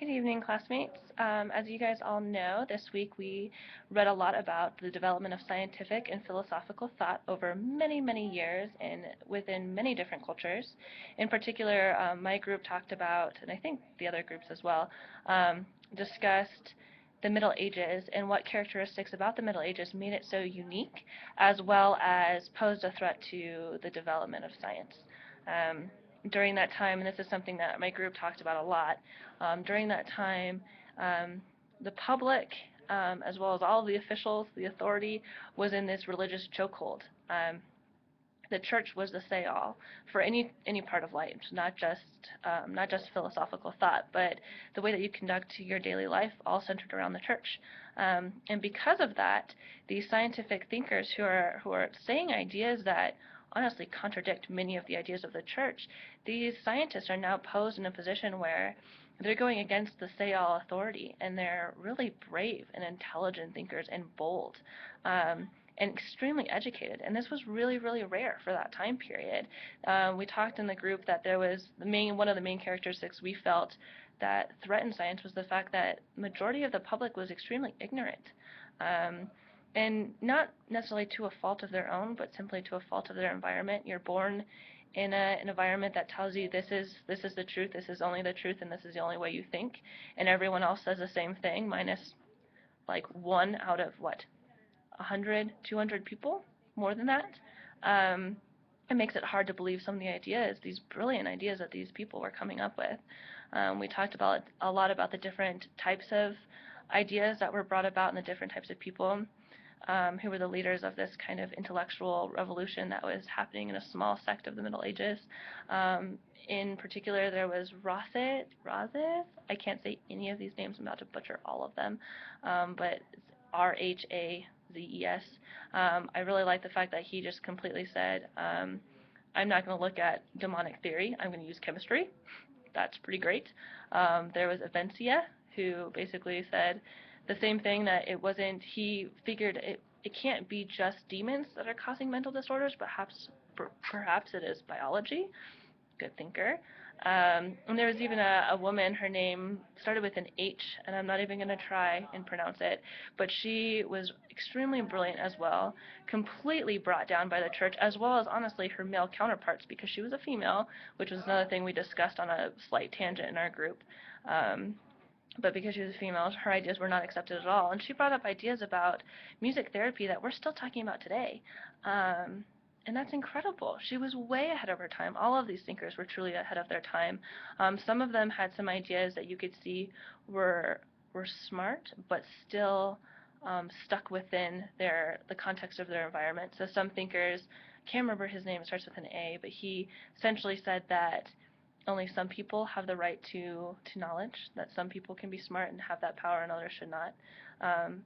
Good evening, classmates. As you guys all know, this week we read a lot about the development of scientific and philosophical thought over many, many years and within many different cultures. In particular, my group talked about, and I think the other groups as well, discussed the Middle Ages and what characteristics about the Middle Ages made it so unique, as well as posed a threat to the development of science. During that time, and this is something that my group talked about a lot, during that time, the public, as well as all of the officials, the authority, was in this religious chokehold. The church was the say-all for any part of life, not just philosophical thought, but the way that you conduct your daily life, all centered around the church. And because of that, these scientific thinkers who are saying ideas that honestly contradict many of the ideas of the church, these scientists are now posed in a position where they're going against the say-all authority, and they're really brave and intelligent thinkers and bold. And extremely educated, and this was really, really rare for that time period. We talked in the group that there was one of the main characteristics we felt that threatened science was the fact that majority of the public was extremely ignorant, and not necessarily to a fault of their own, but simply to a fault of their environment. You're born in an environment that tells you this is the truth, this is only the truth, and this is the only way you think, and everyone else says the same thing, minus like one out of what, 100, 200 people, more than that. It makes it hard to believe some of the ideas, these brilliant ideas that these people were coming up with. We talked about a lot about the different types of ideas that were brought about and the different types of people who were the leaders of this kind of intellectual revolution that was happening in a small sect of the Middle Ages. In particular, there was Razes. I can't say any of these names. I'm about to butcher all of them, but it's Razes. I really like the fact that he just completely said, I'm not going to look at demonic theory. I'm going to use chemistry. That's pretty great. There was Avencia, who basically said the same thing, that it wasn't, he figured it can't be just demons that are causing mental disorders, but perhaps it is biology. Good thinker. And there was even a woman, her name started with an H, and I'm not even going to try and pronounce it, but she was extremely brilliant as well, completely brought down by the church, as well as, honestly, her male counterparts, because she was a female, which was another thing we discussed on a slight tangent in our group. But because she was a female, her ideas were not accepted at all. And she brought up ideas about music therapy that we're still talking about today. And that's incredible. She was way ahead of her time. All of these thinkers were truly ahead of their time. Some of them had some ideas that you could see were smart, but still stuck within the context of their environment. So some thinkers, can't remember his name, it starts with an A, but he essentially said that only some people have the right to knowledge, that some people can be smart and have that power and others should not.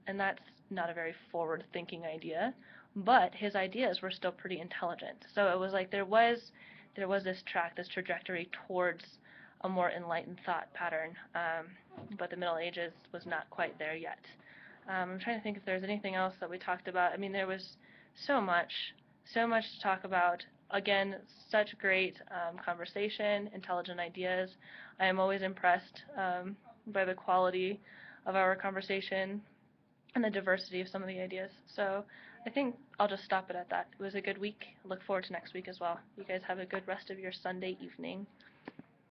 And that's not a very forward-thinking idea, but his ideas were still pretty intelligent. So it was like there was this trajectory towards a more enlightened thought pattern, but the Middle Ages was not quite there yet. I'm trying to think if there's anything else that we talked about. I mean, there was so much to talk about. Again, such great conversation, intelligent ideas. I am always impressed by the quality of our conversation and the diversity of some of the ideas. So I think I'll just stop it at that. It was a good week. I look forward to next week as well. You guys have a good rest of your Sunday evening.